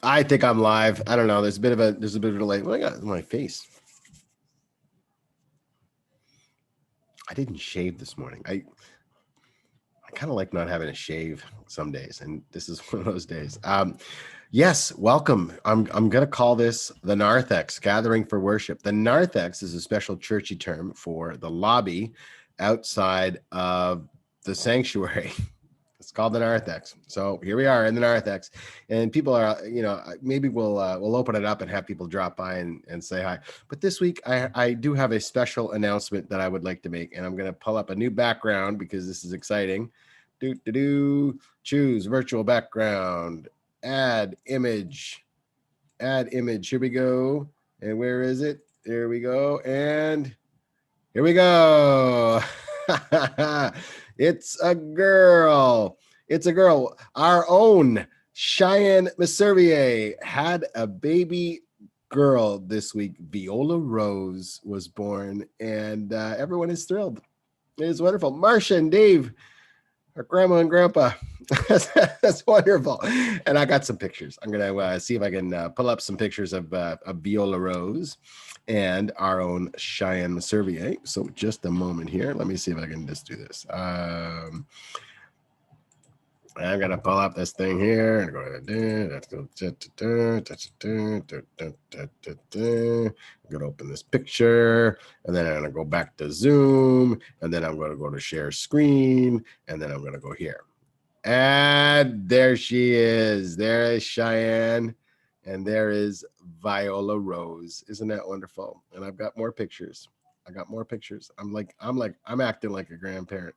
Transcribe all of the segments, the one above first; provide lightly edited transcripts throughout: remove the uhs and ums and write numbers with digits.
I think I'm live. I don't know. There's a bit of a delay. What I got in my face? I didn't shave this morning. I kind of like not having a shave some days, and this is one of those days. Yes, welcome. I'm gonna call this the Narthex Gathering for Worship. The Narthex is a special churchy term for the lobby outside of the sanctuary. It's called the Narthex. So here we are in the Narthex, and people are, maybe we'll open it up and have people drop by and say hi. But this week, I do have a special announcement that I would like to make, and I'm going to pull up a new background because this is exciting. Choose virtual background, add image. Here we go. And where is it? There we go. And here we go. It's a girl. It's a girl. Our own Cheyenne Messervier had a baby girl this week. Viola Rose was born, and everyone is thrilled. It is wonderful. Marcia and Dave, her grandma and grandpa. That's wonderful. And I got some pictures. I'm going to see if I can pull up some pictures of Viola Rose and our own Cheyenne Messervier. So just a moment here. Let me see if I can just do this. I'm going to pull up this thing here and go, let's go. I'm going to open this picture, and then I'm going to go back to Zoom, and then I'm going to go to share screen, and then I'm going to go here. And there she is. There is Cheyenne, and there is Viola Rose. Isn't that wonderful? And I've got more pictures. I'm acting like a grandparent,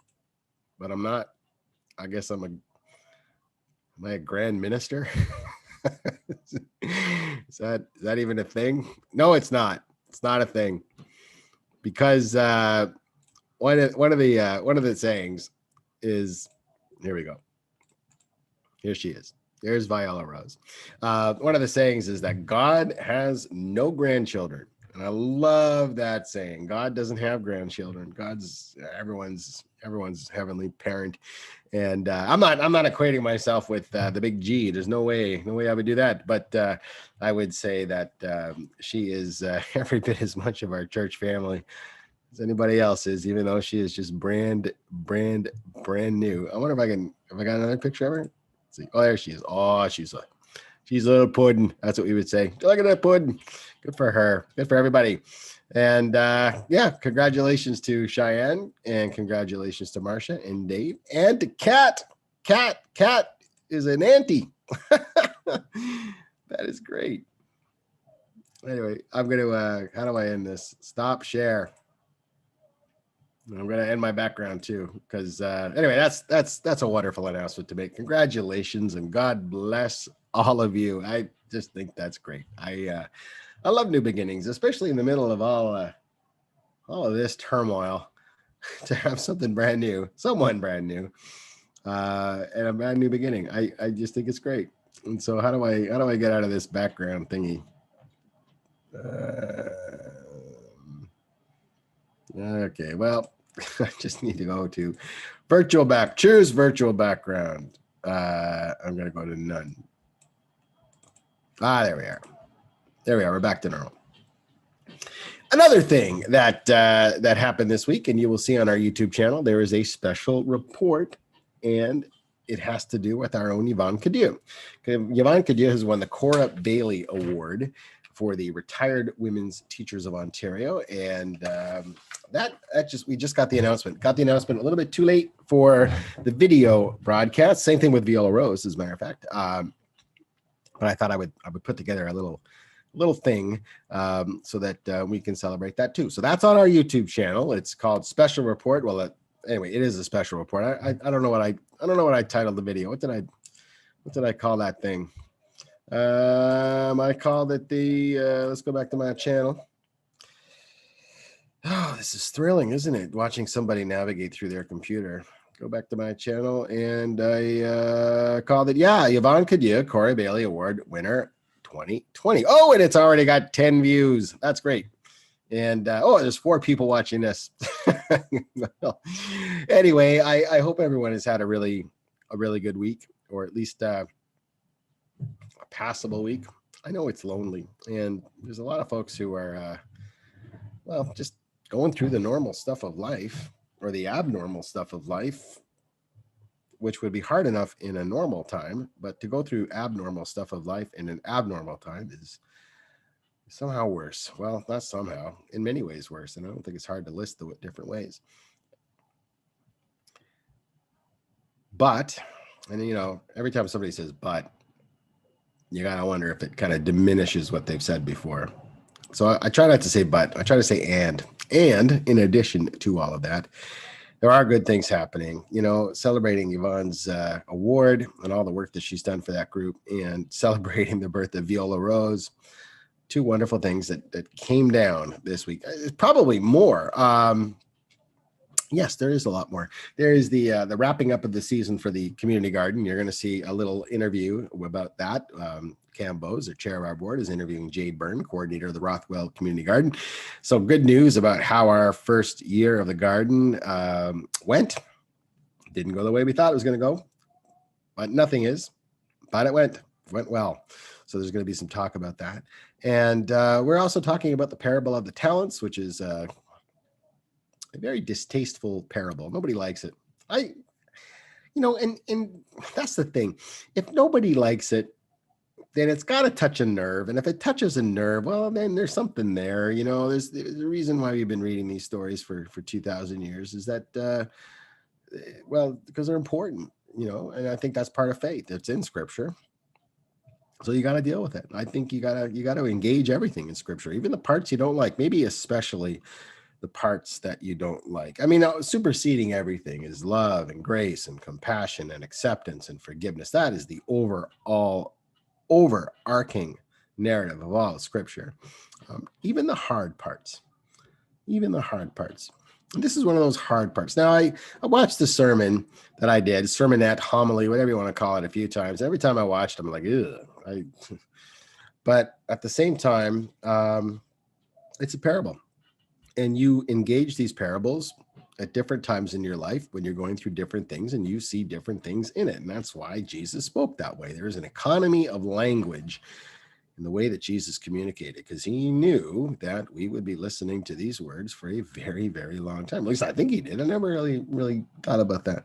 but I'm not. I guess am I a grand minister? is that even a thing? No, it's not. It's not a thing. Because one of the sayings is, here we go. Here she is. There's Viola Rose. One of the sayings is that God has no grandchildren. And I love that saying. God doesn't have grandchildren. God's everyone's heavenly parent. And I'm not equating myself with the big G. There's no way I would do that. But I would say that she is every bit as much of our church family as anybody else is, even though she is just brand new. I wonder if I got another picture of her. Let's see. Oh, there she is. Oh, she's a little pudding. That's what we would say. Look at that pudding. Good for her. Good for everybody. And congratulations to Cheyenne, and congratulations to Marcia and Dave, and to Kat. Kat is an auntie. That is great. Anyway, I'm going to, how do I end this? Stop share. I'm going to end my background too, because anyway, that's a wonderful announcement to make. Congratulations, and God bless all of you. I just think that's great. I love new beginnings, especially in the middle of all of this turmoil. To have someone brand new, and a brand new beginning. I just think it's great. And so, how do I get out of this background thingy? Okay, well, I just need to go to choose virtual background. I'm going to go to none. There we are. We're back to normal. Another thing that happened this week, and you will see on our YouTube channel, there is a special report, and it has to do with our own Yvonne Cadieux. Yvonne Cadieux has won the Cora Bailey Award for the Retired Women's Teachers of Ontario, and we just got the announcement. Got the announcement a little bit too late for the video broadcast. Same thing with Viola Rose, as a matter of fact. But I thought I would put together a little thing so that we can celebrate that too. So that's on our YouTube channel. It's called Special Report. Well, anyway, it is a special report. I don't know what I titled the video. What did I call that thing? I called it the, let's go back to my channel. Oh, this is thrilling, isn't it? Watching somebody navigate through their computer. Go back to my channel, and I called it, Yvonne Cadieux, Cora Bailey Award winner 2020. Oh, and it's already got 10 views. That's great. And there's 4 people watching this. Anyway, I hope everyone has had a really good week, or at least a passable week. I know it's lonely, and there's a lot of folks who are, well, just going through the normal stuff of life or the abnormal stuff of life, which would be hard enough in a normal time, but to go through abnormal stuff of life in an abnormal time is somehow worse. Well, not somehow, in many ways worse, and I don't think it's hard to list the different ways. But, and you know, every time somebody says but, you gotta wonder if it kind of diminishes what they've said before. So I try not to say but, I try to say and. And in addition to all of that, there are good things happening. You know, celebrating Yvonne's award and all the work that she's done for that group, and celebrating the birth of Viola Rose. Two wonderful things that came down this week. Probably more. Yes, there is a lot more. There is the wrapping up of the season for the community garden. You're going to see a little interview about that. Cam Bowes, the chair of our board, is interviewing Jade Byrne, coordinator of the Rothwell Community Garden. So good news about how our first year of the garden went. Didn't go the way we thought it was going to go, but nothing is. But it went well. So there's going to be some talk about that. And we're also talking about the parable of the talents, which is a very distasteful parable. Nobody likes it. And that's the thing. If nobody likes it, then it's got to touch a nerve. And if it touches a nerve, well, then there's something there. You know, there's a reason why we've been reading these stories for 2,000 years is that, well, because they're important, you know, and I think that's part of faith. It's in Scripture. So you got to deal with it. I think you got to engage everything in Scripture, even the parts you don't like, maybe especially the parts that you don't like. I mean, superseding everything is love and grace and compassion and acceptance and forgiveness. That is the overarching narrative of all of Scripture. Even the hard parts. And this is one of those hard parts. Now, I watched the sermon that I did, sermonette, homily, whatever you want to call it, a few times. Every time I watched, I'm like, ugh. But at the same time, it's a parable. And you engage these parables at different times in your life when you're going through different things and you see different things in it. And that's why Jesus spoke that way. There is an economy of language in the way that Jesus communicated, because he knew that we would be listening to these words for a very, very long time. At least I think he did. I never really thought about that.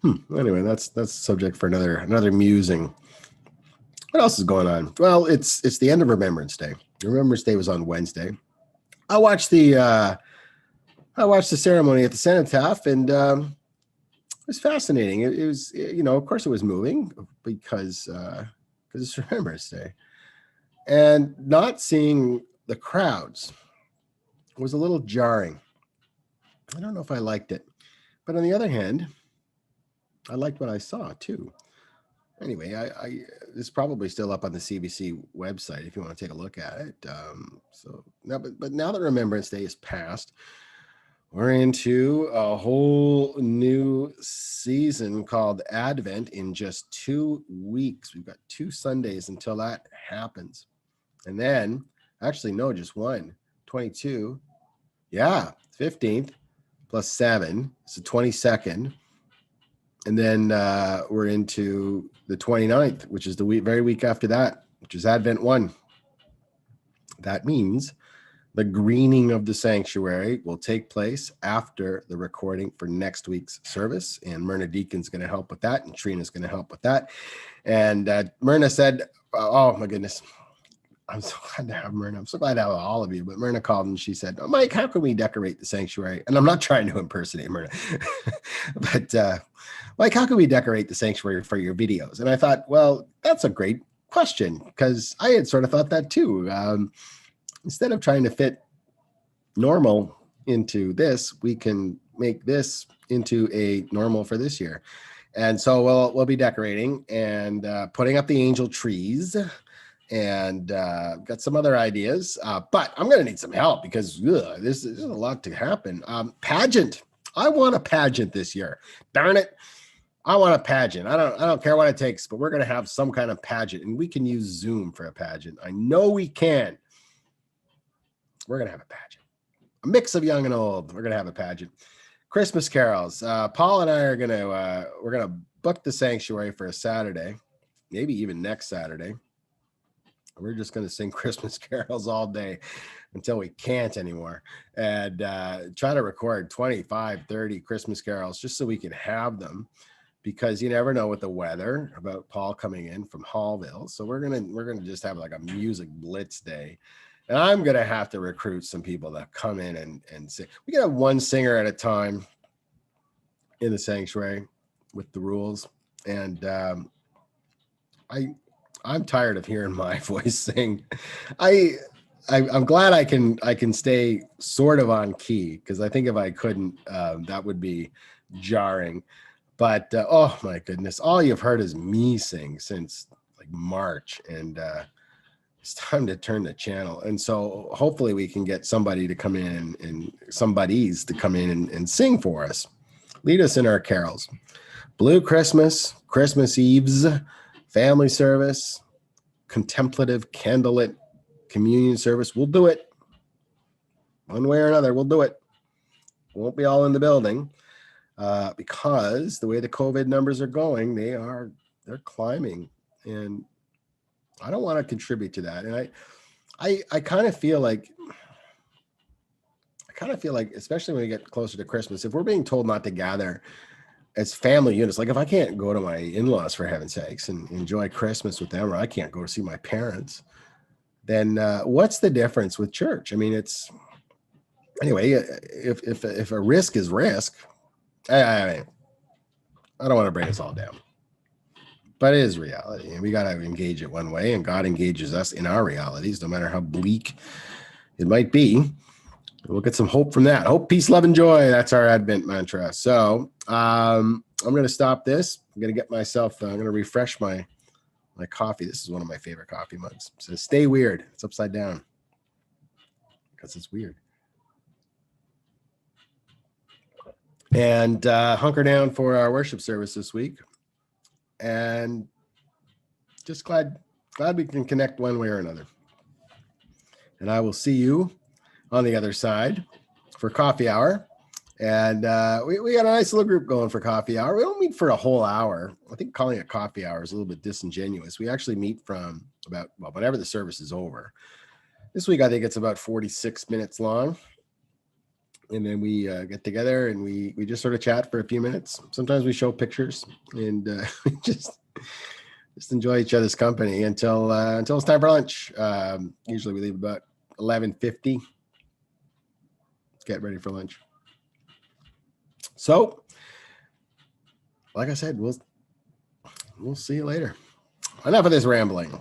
Anyway, that's the subject for another musing. What else is going on? Well, it's the end of Remembrance Day. Remembrance Day was on Wednesday. I watched the ceremony at the cenotaph, and it was fascinating. It was, you know, of course, it was moving because it's Remembrance Day, and not seeing the crowds was a little jarring. I don't know if I liked it, but on the other hand, I liked what I saw too. Anyway, I it's probably still up on the CBC website if you want to take a look at it. So now, but now that Remembrance Day is past, we're into a whole new season called Advent in just 2 weeks. We've got 2 Sundays until that happens, and then actually no, just one. 22, yeah, 15th plus 7, it's the 22nd. And then we're into the 29th, which is the very week after that, which is Advent 1. That means the greening of the sanctuary will take place after the recording for next week's service. And Myrna Deacon's going to help with that, and Trina's going to help with that. And Myrna said, oh, my goodness. I'm so glad to have Myrna. I'm so glad to have all of you. But Myrna called and she said, oh, Mike, how can we decorate the sanctuary? And I'm not trying to impersonate Myrna. But Mike, how can we decorate the sanctuary for your videos? And I thought, well, that's a great question, because I had sort of thought that too. Instead of trying to fit normal into this, we can make this into a normal for this year. And so we'll be decorating and putting up the angel trees, and got some other ideas, but I'm going to need some help because there's a lot to happen. Pageant. I want a pageant this year. Darn it. I want a pageant. I don't care what it takes, but we're going to have some kind of pageant, and we can use Zoom for a pageant. I know we can. We're going to have a pageant. A mix of young and old. We're going to have a pageant. Christmas carols. Paul and I are we're gonna book the sanctuary for a Saturday, maybe even next Saturday. We're just gonna sing Christmas carols all day until we can't anymore, and try to record 25, 30 Christmas carols just so we can have them, because you never know with the weather about Paul coming in from Hallville. So we're gonna just have like a music blitz day. And I'm gonna have to recruit some people that come in and sing. We can have one singer at a time in the sanctuary with the rules. And I'm tired of hearing my voice sing. I'm glad I can stay sort of on key, because I think if I couldn't, that would be jarring. But oh my goodness, all you've heard is me sing since like March, and it's time to turn the channel. And so hopefully we can get somebody to come in and somebody's to come in and sing for us, lead us in our carols. Blue Christmas, Christmas Eves, family service, contemplative candlelit communion service. We'll do it one way or another. We'll do it. We won't be all in the building, because the way the COVID numbers are going, they're climbing, and I don't want to contribute to that. And I kind of feel like, especially when we get closer to Christmas, if we're being told not to gather as family units, like if I can't go to my in-laws, for heaven's sakes, and enjoy Christmas with them, or I can't go to see my parents, then what's the difference with church? I mean, anyway, if a risk is risk, I don't want to bring us all down. But it is reality, and we got to engage it one way, and God engages us in our realities, no matter how bleak it might be. We'll get some hope from that. Hope, peace, love, and joy. That's our Advent mantra. So I'm going to stop this. I'm going to get myself, I'm going to refresh my coffee. This is one of my favorite coffee mugs. It says, stay weird. It's upside down because it's weird. And hunker down for our worship service this week. And just glad we can connect one way or another. And I will see you on the other side for coffee hour. And we got a nice little group going for coffee hour. We don't meet for a whole hour. I think calling it coffee hour is a little bit disingenuous. We actually meet from whenever the service is over. This week, I think it's about 46 minutes long. And then we get together and we just sort of chat for a few minutes. Sometimes we show pictures, and we just enjoy each other's company until it's time for lunch. Usually we leave about 11:50. Get ready for lunch. So, like I said, we'll see you later. Enough of this rambling.